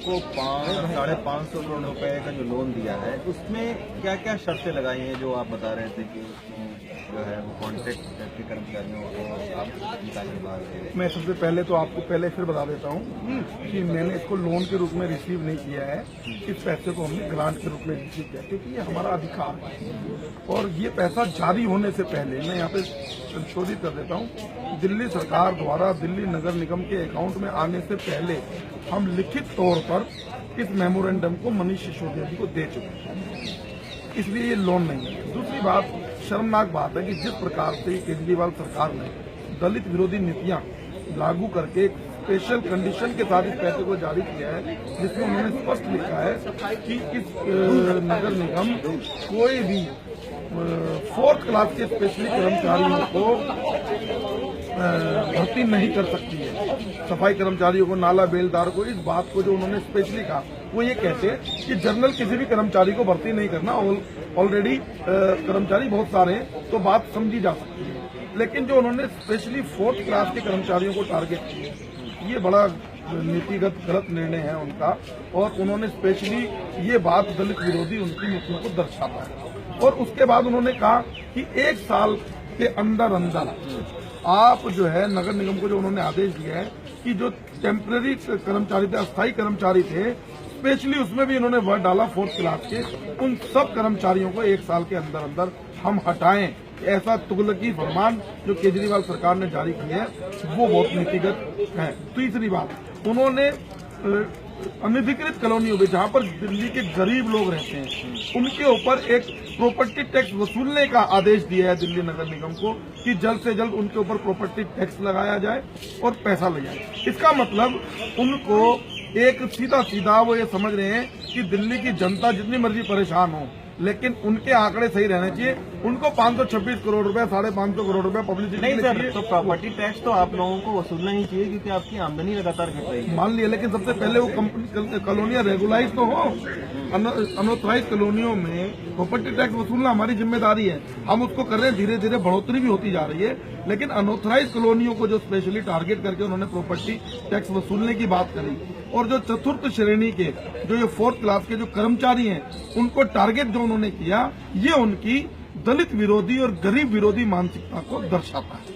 आपको 500-550 करोड़ रुपए का जो लोन दिया है, उसमें क्या क्या शर्तें लगाई हैं जो आप बता रहे थे कि उसमें जो है वो कॉन्ट्रैक्ट के कर्मचारियों को आप निकालने बाहर दे रहे हैं? मैं सबसे पहले तो आपको पहले फिर बता देता हूँ कि मैंने इसको लोन के रूप में रिसीव नहीं किया है। इस पैसे को हमने ग्रांट के रूप में रिसीव किया, क्योंकि ये हमारा अधिकार है। और ये पैसा जारी होने से पहले मैं यहाँ पे संशोधित कर देता हूँ, दिल्ली सरकार द्वारा दिल्ली नगर निगम के अकाउंट में आने से पहले हम लिखित तौर पर इस मेमोरेंडम को मनीष सिसोदिया जी को दे चुके हैं, इसलिए ये लोन नहीं है। दूसरी बात, शर्मनाक बात है कि जिस प्रकार से केजरीवाल सरकार ने दलित विरोधी नीतियां लागू करके एक स्पेशल कंडीशन के साथ इस पैसे को जारी किया है, जिसमें उन्होंने स्पष्ट लिखा है कि इस नगर निगम कोई भी 4th क्लास के स्पेशली कर्मचारियों को भर्ती नहीं कर सकती है। सफाई कर्मचारियों को, नाला बेलदार को, इस बात को जो उन्होंने स्पेशली कहा वो ये कहते हैं कि जनरल किसी भी कर्मचारी को भर्ती नहीं करना, ऑलरेडी कर्मचारी बहुत सारे हैं तो बात समझी जा सकती है। लेकिन जो उन्होंने स्पेशली 4th क्लास के कर्मचारियों को टारगेट किया, ये बड़ा नीतिगत गलत निर्णय है उनका। और उन्होंने स्पेशली ये बात दलित विरोधी उनकी नीतियों को दर्शाता है। और उसके बाद उन्होंने कहा कि 1 साल के अंदर अंदर आप जो है नगर निगम को जो उन्होंने आदेश दिया है कि जो टेम्पररी कर्मचारी थे, अस्थायी कर्मचारी थे, स्पेशली उसमें भी इन्होंने वर्ड डाला 4th क्लास के, उन सब कर्मचारियों को 1 साल के अंदर अंदर हम हटाएं। ऐसा तुगलकी फरमान जो केजरीवाल सरकार ने जारी किया है वो बहुत नीतिगत है। तीसरी बात, उन्होंने अनधिकृत कॉलोनियों में जहां पर दिल्ली के गरीब लोग रहते हैं उनके ऊपर एक प्रॉपर्टी टैक्स वसूलने का आदेश दिया है दिल्ली नगर निगम को कि जल्द से जल्द उनके ऊपर प्रॉपर्टी टैक्स लगाया जाए और पैसा ले जाए। इसका मतलब उनको एक सीधा वो ये समझ रहे हैं कि दिल्ली की जनता जितनी मर्जी परेशान हो, लेकिन उनके आंकड़े सही रहने चाहिए। उनको 526 करोड़ रुपए, 550 करोड़ रुपए पब्लिसिटी नहीं सर, तो प्रॉपर्टी टैक्स तो आप लोगों को वसूलना ही चाहिए क्योंकि आपकी आमदनी लगातार घट रही है। मान लिया, लेकिन सबसे पहले वो कंपनी कॉलोनियां रेगुलाइज तो हो। अनऑथराइज कॉलोनियों में प्रॉपर्टी टैक्स वसूलना हमारी जिम्मेदारी है, हम उसको कर रहे हैं। धीरे धीरे बढ़ोतरी भी होती जा रही है, लेकिन अनऑथराइज कॉलोनियों को जो स्पेशली टारगेट करके उन्होंने प्रॉपर्टी टैक्स वसूलने की बात करी, और जो 4th श्रेणी के जो ये 4th क्लास के जो कर्मचारी हैं उनको टारगेट जो उन्होंने किया, ये उनकी दलित विरोधी और गरीब विरोधी मानसिकता को दर्शाता है।